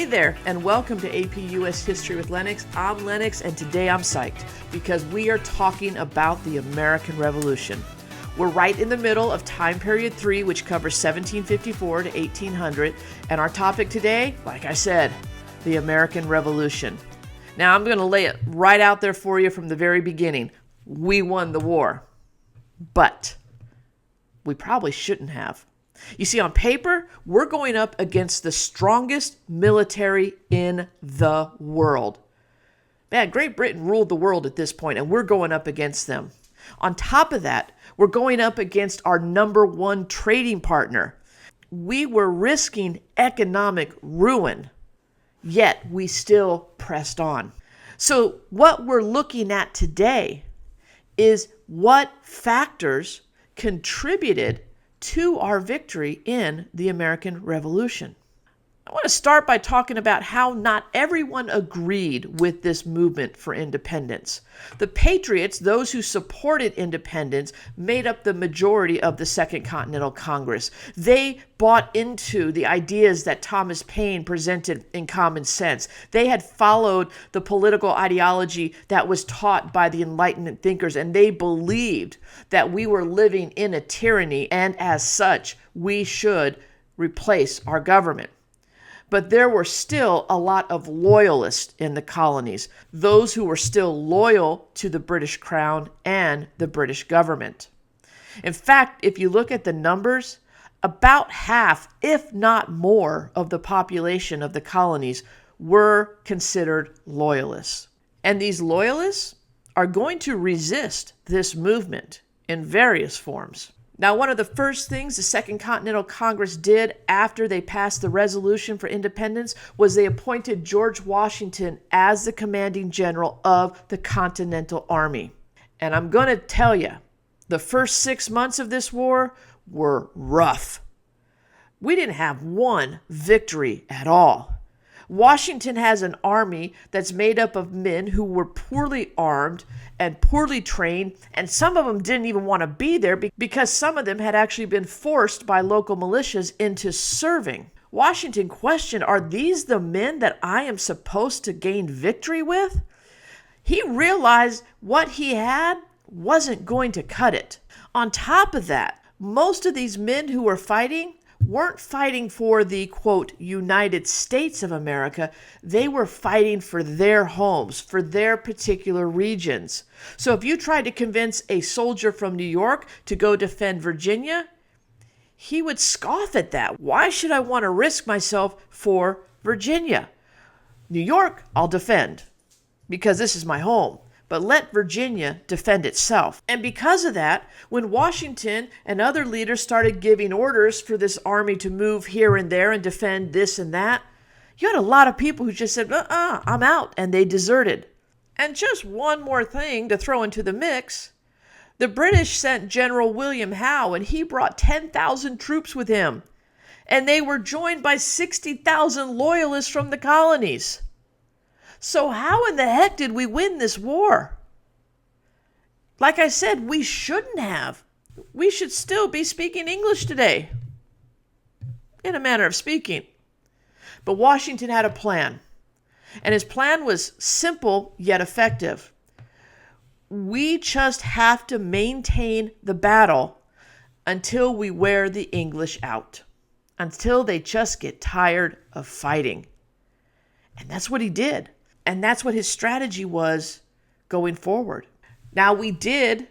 Hey there, and welcome to APUSH History with Lennox. I'm Lennox, and today I'm psyched because we are talking about the American Revolution. We're right in the middle of time period 3, which covers 1754 to 1800, and our topic today, like I said, the American Revolution. Now, I'm going to lay it right out there for you from the very beginning. We won the war, but we probably shouldn't have. You see, on paper, we're going up against the strongest military in the world. Man, Great Britain ruled the world at this point, and we're going up against them. On top of that, we're going up against our number one trading partner. We were risking economic ruin, yet we still pressed on. So what we're looking at today is what factors contributed to our victory in the American Revolution. I want to start by talking about how not everyone agreed with this movement for independence. The Patriots, those who supported independence, made up the majority of the Second Continental Congress. They bought into the ideas that Thomas Paine presented in Common Sense. They had followed the political ideology that was taught by the Enlightenment thinkers, and they believed that we were living in a tyranny, and as such, we should replace our government. But there were still a lot of loyalists in the colonies, those who were still loyal to the British Crown and the British government. In fact, if you look at the numbers, about half, if not more, of the population of the colonies were considered loyalists. And these loyalists are going to resist this movement in various forms. Now, one of the first things the Second Continental Congress did after they passed the resolution for independence was they appointed George Washington as the commanding general of the Continental Army. And I'm going to tell you, the first 6 months of this war were rough. We didn't have one victory at all. Washington has an army that's made up of men who were poorly armed and poorly trained, and some of them didn't even want to be there because some of them had actually been forced by local militias into serving. Washington questioned, are these the men that I am supposed to gain victory with? He realized what he had wasn't going to cut it. On top of that, most of these men who were fighting weren't fighting for the, quote, United States of America. They were fighting for their homes, for their particular regions. So if you tried to convince a soldier from New York to go defend Virginia, he would scoff at that. Why should I want to risk myself for Virginia? New York, I'll defend because this is my home. But let Virginia defend itself. And because of that, when Washington and other leaders started giving orders for this army to move here and there and defend this and that, you had a lot of people who just said, I'm out, and they deserted. And just one more thing to throw into the mix, the British sent General William Howe, and he brought 10,000 troops with him. And they were joined by 60,000 loyalists from the colonies. So how in the heck did we win this war? Like I said, we shouldn't have. We should still be speaking English today, in a manner of speaking. But Washington had a plan, and his plan was simple yet effective. We just have to maintain the battle until we wear the English out, until they just get tired of fighting. And that's what he did. And that's what his strategy was going forward. Now, we did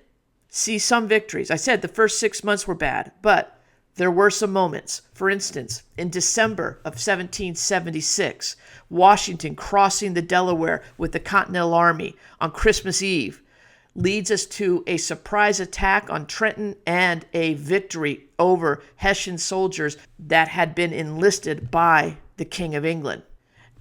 see some victories. I said the first 6 months were bad, but there were some moments. For instance, in December of 1776, Washington crossing the Delaware with the Continental Army on Christmas Eve leads us to a surprise attack on Trenton and a victory over Hessian soldiers that had been enlisted by the King of England.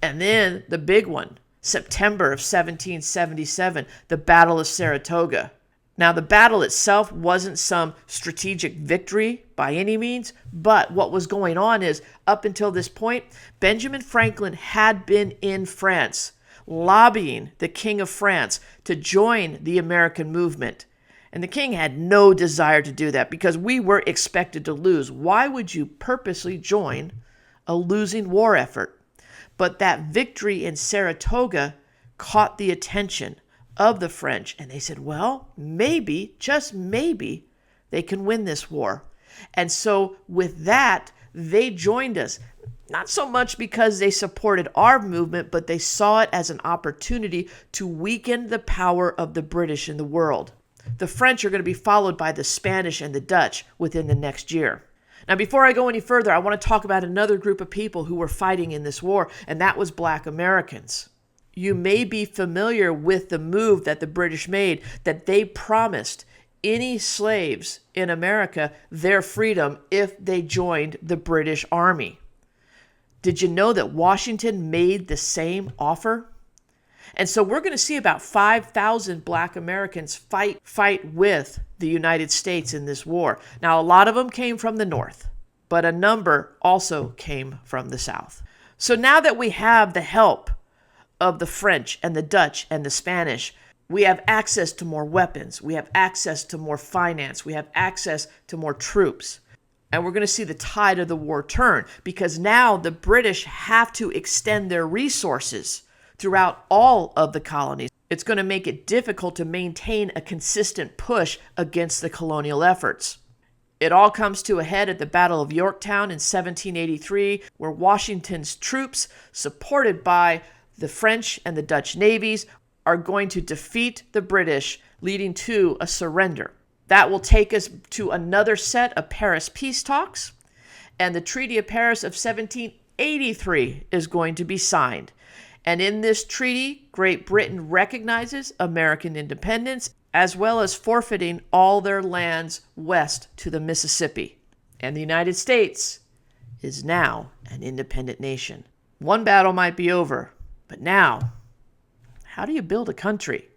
And then the big one, September of 1777, the Battle of Saratoga. Now, the battle itself wasn't some strategic victory by any means, but what was going on is, up until this point, Benjamin Franklin had been in France, lobbying the King of France to join the American movement. And the king had no desire to do that because we were expected to lose. Why would you purposely join a losing war effort? But that victory in Saratoga caught the attention of the French, and they said, well, maybe, just maybe, they can win this war. And so with that, they joined us. Not so much because they supported our movement, but they saw it as an opportunity to weaken the power of the British in the world. The French are going to be followed by the Spanish and the Dutch within the next year. Now, before I go any further, I want to talk about another group of people who were fighting in this war, and that was Black Americans. You may be familiar with the move that the British made, that they promised any slaves in America their freedom if they joined the British Army. Did you know that Washington made the same offer? And so we're going to see about 5,000 Black Americans fight with the United States in this war. Now, a lot of them came from the North, but a number also came from the South. So now that we have the help of the French and the Dutch and the Spanish, we have access to more weapons. We have access to more finance. We have access to more troops. And we're going to see the tide of the war turn, because now the British have to extend their resources throughout all of the colonies. It's going to make it difficult to maintain a consistent push against the colonial efforts. It all comes to a head at the Battle of Yorktown in 1783, where Washington's troops, supported by the French and the Dutch navies, are going to defeat the British, leading to a surrender. That will take us to another set of Paris peace talks, and the Treaty of Paris of 1783 is going to be signed. And in this treaty, Great Britain recognizes American independence, as well as forfeiting all their lands west to the Mississippi. And the United States is now an independent nation. One battle might be over, but now, how do you build a country?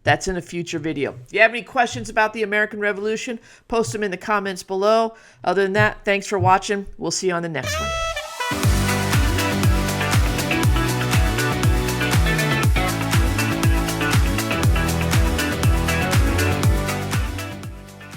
That's in a future video. If you have any questions about the American Revolution, post them in the comments below. Other than that, thanks for watching. We'll see you on the next one.